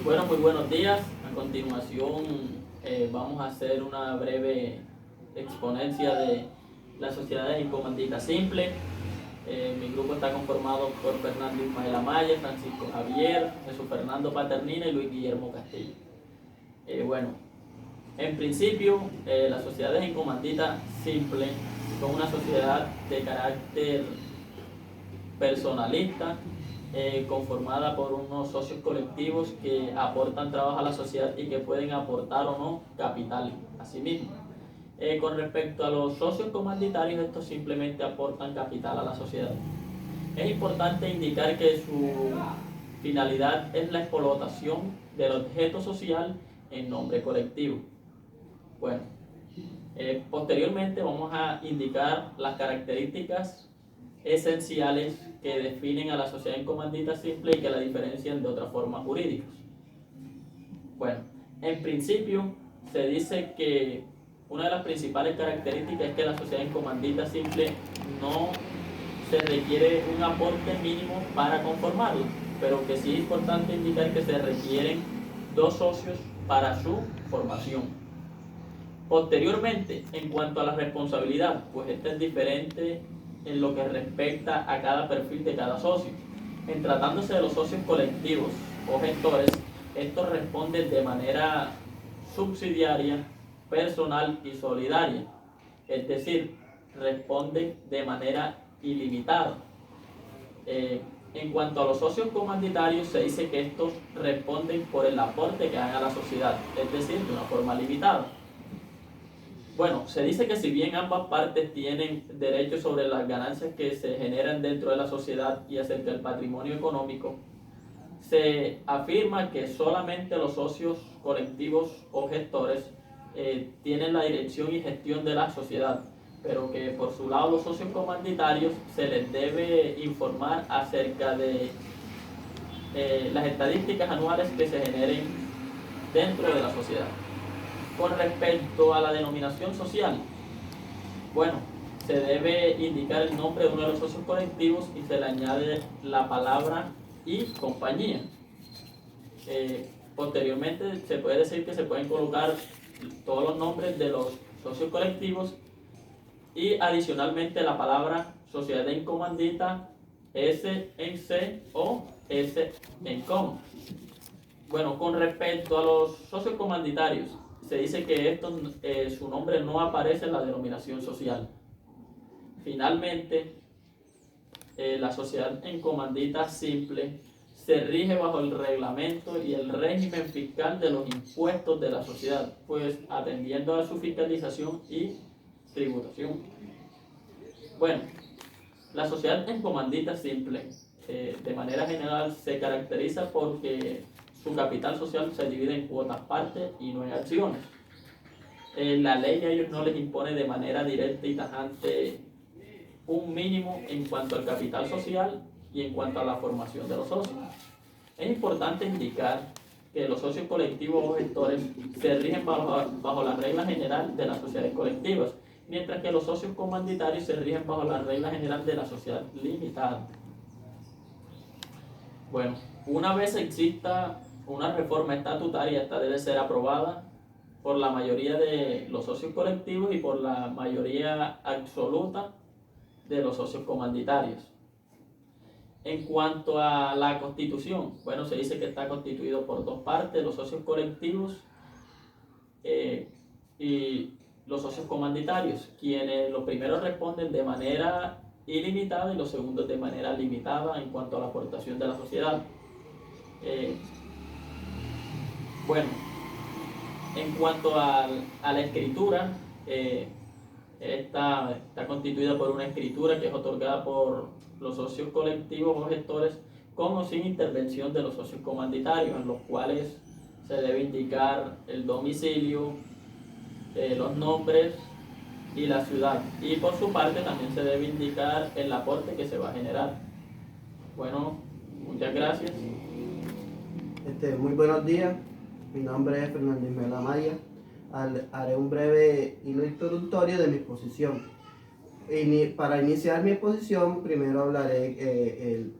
Bueno, muy buenos días. A continuación vamos a hacer una breve exponencia de las sociedades en comandita simple. Mi grupo está conformado por Fernando Ismael Amaya, Francisco Javier, Jesús Fernando Paternina y Luis Guillermo Castillo. Bueno, en principio, las sociedades en comandita simple son una sociedad de carácter personalista, conformada por unos socios colectivos que aportan trabajo a la sociedad y que pueden aportar o no capital a sí mismos. Con respecto a los socios comanditarios, estos simplemente aportan capital a la sociedad. Es importante indicar que su finalidad es la explotación del objeto social en nombre colectivo. Bueno, posteriormente vamos a indicar las características esenciales que definen a la sociedad en comandita simple y que la diferencian de otras formas jurídicas. Bueno, en principio se dice que una de las principales características es que la sociedad en comandita simple no se requiere un aporte mínimo para conformarla, pero que sí es importante indicar que se requieren 2 socios para su formación. Posteriormente, en cuanto a la responsabilidad, pues esta es diferente en lo que respecta a cada perfil de cada socio. En tratándose de los socios colectivos o gestores, estos responden de manera subsidiaria, personal y solidaria, es decir, responden de manera ilimitada. En cuanto a los socios comanditarios, se dice que estos responden por el aporte que hagan a la sociedad, es decir, de una forma limitada. Bueno, se dice que si bien ambas partes tienen derechos sobre las ganancias que se generan dentro de la sociedad y acerca del patrimonio económico, se afirma que solamente los socios colectivos o gestores tienen la dirección y gestión de la sociedad, pero que por su lado los socios comanditarios se les debe informar acerca de las estadísticas anuales que se generen dentro de la sociedad. Con respecto a la denominación social, bueno, se debe indicar el nombre de uno de los socios colectivos y se le añade la palabra y compañía. Posteriormente se puede decir que se pueden colocar todos los nombres de los socios colectivos y adicionalmente la palabra sociedad en comandita, S en C o S en com. Bueno, con respecto a los socios comanditarios, se dice que su nombre no aparece en la denominación social. Finalmente, la sociedad en comandita simple se rige bajo el reglamento y el régimen fiscal de los impuestos de la sociedad, pues atendiendo a su fiscalización y tributación. Bueno, la sociedad en comandita simple, de manera general, se caracteriza porque su capital social se divide en cuotas partes y no en acciones. La ley a ellos no les impone de manera directa y tajante un mínimo en cuanto al capital social y en cuanto a la formación de los socios. Es importante indicar que los socios colectivos o gestores se rigen bajo la regla general de las sociedades colectivas, mientras que los socios comanditarios se rigen bajo la regla general de la sociedad limitada. Bueno, una vez exista una reforma estatutaria, esta debe ser aprobada por la mayoría de los socios colectivos y por la mayoría absoluta de los socios comanditarios. En cuanto a la Constitución, bueno, se dice que está constituido por 2 partes, los socios colectivos y los socios comanditarios, quienes los primeros responden de manera ilimitada y los segundos de manera limitada en cuanto a la aportación de la sociedad. Bueno, en cuanto a la escritura, está constituida por una escritura que es otorgada por los socios colectivos o gestores con o sin intervención de los socios comanditarios, en los cuales se debe indicar el domicilio, los nombres y la ciudad. Y por su parte también se debe indicar el aporte que se va a generar. Bueno, muchas gracias. Muy buenos días, mi nombre es Fernando Ismael Amaya. Haré un breve hilo introductorio de mi exposición. Para iniciar mi exposición, primero hablaré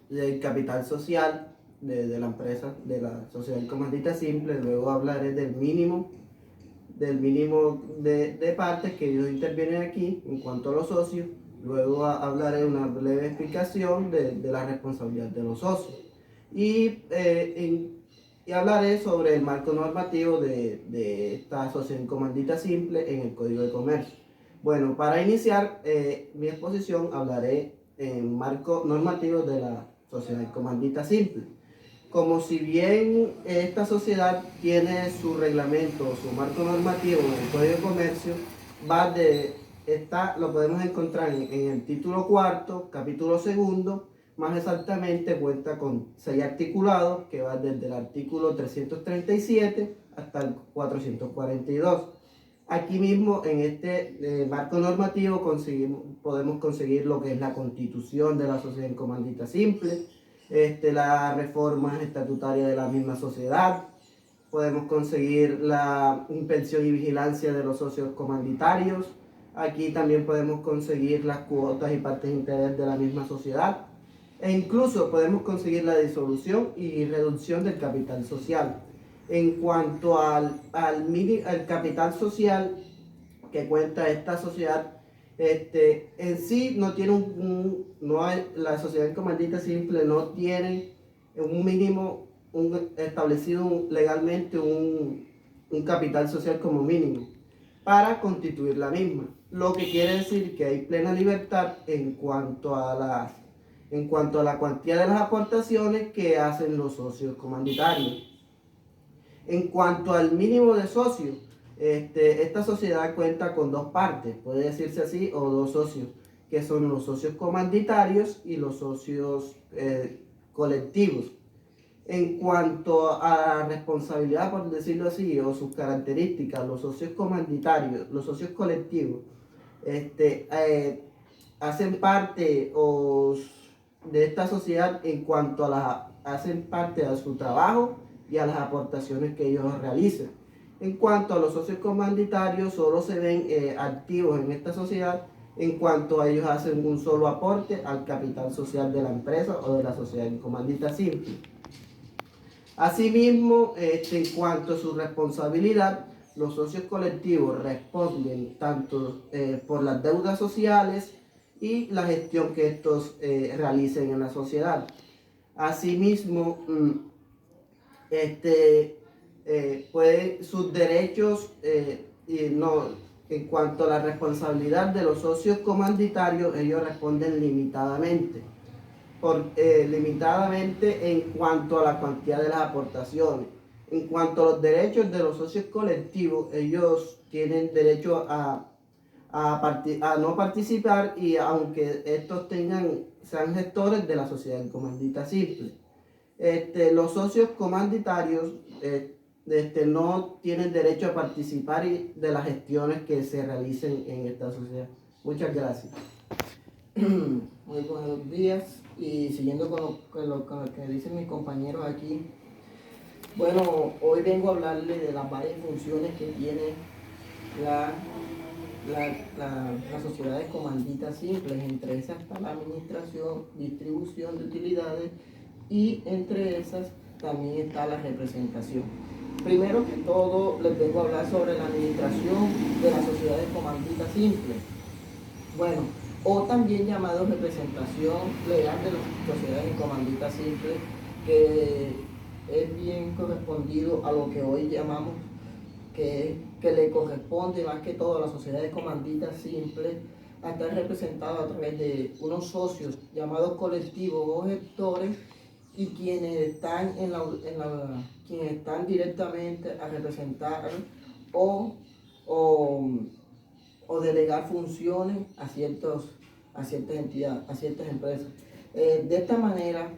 del capital social de la empresa, de la sociedad comandita simple. Luego hablaré del mínimo de partes que ellos intervienen aquí en cuanto a los socios. Luego hablaré una breve explicación de la responsabilidad de los socios. Y hablaré sobre el marco normativo de esta sociedad comandita simple en el Código de Comercio. Bueno, para iniciar mi exposición hablaré en marco normativo de la sociedad comandita simple. Como si bien esta sociedad tiene su reglamento, su marco normativo en el Código de Comercio, lo podemos encontrar en el título cuarto, capítulo segundo. Más exactamente cuenta con 6 articulados que van desde el artículo 337 hasta el 442. Aquí mismo en este marco normativo podemos conseguir lo que es la constitución de la sociedad en comandita simple, las reformas estatutarias de la misma sociedad. Podemos conseguir la inspección y vigilancia de los socios comanditarios. Aquí también podemos conseguir las cuotas y partes integrantes de la misma sociedad. E incluso podemos conseguir la disolución y reducción del capital social. En cuanto al capital social que cuenta esta sociedad, en sí no tiene la sociedad comandita simple no tiene un mínimo establecido legalmente un capital social como mínimo para constituir la misma, lo que quiere decir que hay plena libertad en cuanto a la cuantía de las aportaciones que hacen los socios comanditarios. En cuanto al mínimo de socios, esta sociedad cuenta con 2 partes, puede decirse así, o 2 socios, que son los socios comanditarios y los socios colectivos. En cuanto a responsabilidad, por decirlo así, o sus características, los socios comandatarios, los socios colectivos, hacen parte de esta sociedad en cuanto hacen parte de su trabajo y a las aportaciones que ellos realizan. En cuanto a los socios comandatarios, solo se ven activos en esta sociedad en cuanto a ellos hacen un solo aporte al capital social de la empresa o de la sociedad en comandita simple. Asimismo, en cuanto a su responsabilidad, los socios colectivos responden tanto por las deudas sociales y la gestión que estos realicen en la sociedad. Asimismo, sus derechos en cuanto a la responsabilidad de los socios comanditarios, ellos responden limitadamente en cuanto a la cantidad de las aportaciones. En cuanto a los derechos de los socios colectivos, ellos tienen derecho a no participar, y aunque estos sean gestores de la sociedad en comandita simple. Los socios comanditarios no tienen derecho a participar de las gestiones que se realicen en esta sociedad. Muchas gracias. Muy buenos días, y siguiendo con lo que dicen mis compañeros aquí, bueno, hoy vengo a hablarles de las varias funciones que tiene las sociedades comanditas simples. Entre esas está la administración, distribución de utilidades, y entre esas también está la representación. Primero que todo, les vengo a hablar sobre la administración de las sociedades comanditas simples. Bueno, o también llamado representación legal de las sociedades comanditas simples, que es bien correspondido a lo que hoy llamamos que le corresponde más que todo a las sociedades comanditas simples a estar representado a través de unos socios llamados colectivos o gestores, y quienes están quienes están directamente a representar o delegar funciones a ciertas entidades, a ciertas empresas. De esta manera,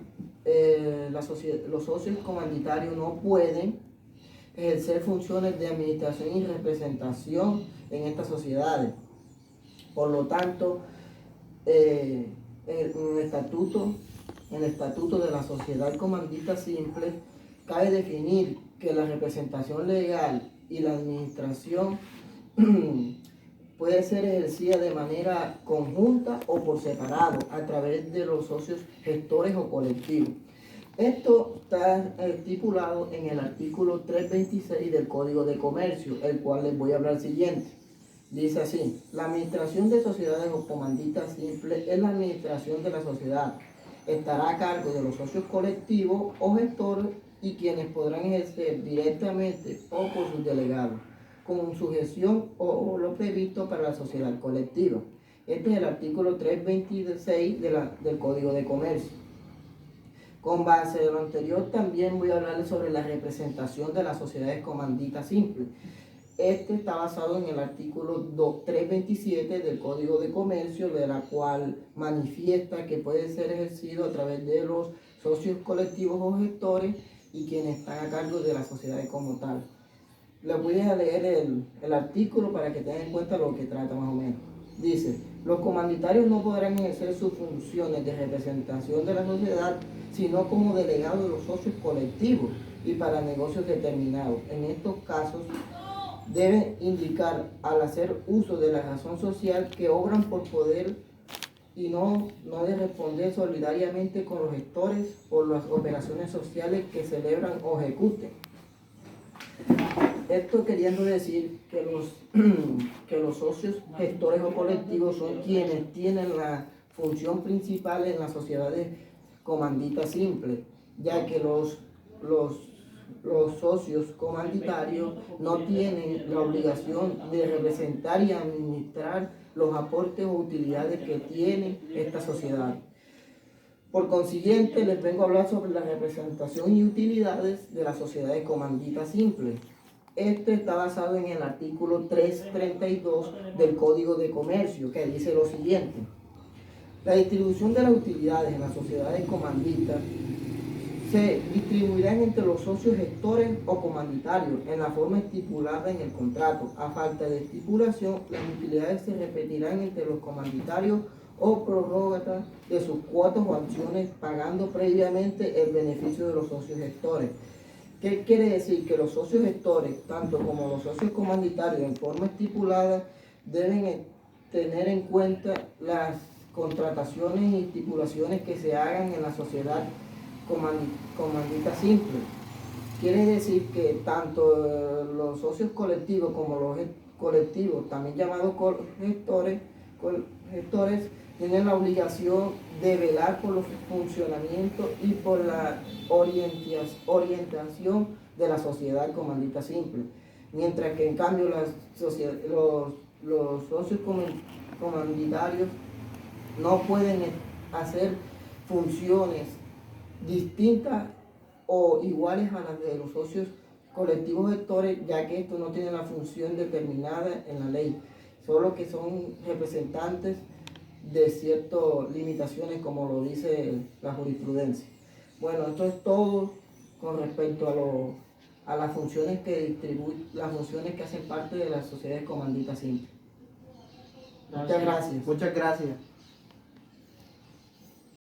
los socios comandatarios no pueden ejercer funciones de administración y representación en estas sociedades. Por lo tanto, en el estatuto de la sociedad comandita simple cabe definir que la representación legal y la administración puede ser ejercida de manera conjunta o por separado a través de los socios gestores o colectivos. Esto está estipulado en el artículo 326 del Código de Comercio, el cual les voy a hablar siguiente. Dice así: la administración de sociedades o comanditas simples es la administración de la sociedad. Estará a cargo de los socios colectivos o gestores y quienes podrán ejercer directamente o por sus delegados, con sujeción o lo previsto para la sociedad colectiva. Este es el artículo 326 del Código de Comercio. Con base en lo anterior, también voy a hablarles sobre la representación de las sociedades comanditas simples. Este está basado en el artículo 327 del Código de Comercio, de la cual manifiesta que puede ser ejercido a través de los socios colectivos o gestores y quienes están a cargo de las sociedades como tal. Les voy a leer el artículo para que tengan en cuenta lo que trata más o menos. Dice: los comanditarios no podrán ejercer sus funciones de representación de la sociedad sino como delegados de los socios colectivos y para negocios determinados. En estos casos deben indicar, al hacer uso de la razón social, que obran por poder y no de responder solidariamente con los gestores por las operaciones sociales que celebran o ejecuten. Esto queriendo decir que los socios gestores o colectivos son quienes tienen la función principal en las sociedades comanditas simples, ya que los socios comanditarios no tienen la obligación de representar y administrar los aportes o utilidades que tiene esta sociedad. Por consiguiente, les vengo a hablar sobre la representación y utilidades de las sociedades comanditas simples. Este está basado en el artículo 332 del Código de Comercio, que dice lo siguiente: la distribución de las utilidades en las sociedades comanditas se distribuirán entre los socios gestores o comanditarios en la forma estipulada en el contrato. A falta de estipulación, las utilidades se repetirán entre los comanditarios o prorrogatas de sus cuotas o acciones, pagando previamente el beneficio de los socios gestores. ¿Qué quiere decir? Que los socios gestores, tanto como los socios comanditarios en forma estipulada, deben tener en cuenta las contrataciones y estipulaciones que se hagan en la sociedad comandita simple. Quiere decir que tanto los socios colectivos como los colectivos, también llamados gestores, tienen la obligación de velar por los funcionamientos y por la orientación de la sociedad comandita simple, mientras que en cambio los socios comanditarios no pueden hacer funciones distintas o iguales a las de los socios colectivos gestores, ya que estos no tienen la función determinada en la ley, solo que son representantes de ciertas limitaciones, como lo dice la jurisprudencia. Bueno, esto es todo con respecto a las funciones que hacen parte de las sociedades comanditas simples. Muchas gracias. Muchas gracias.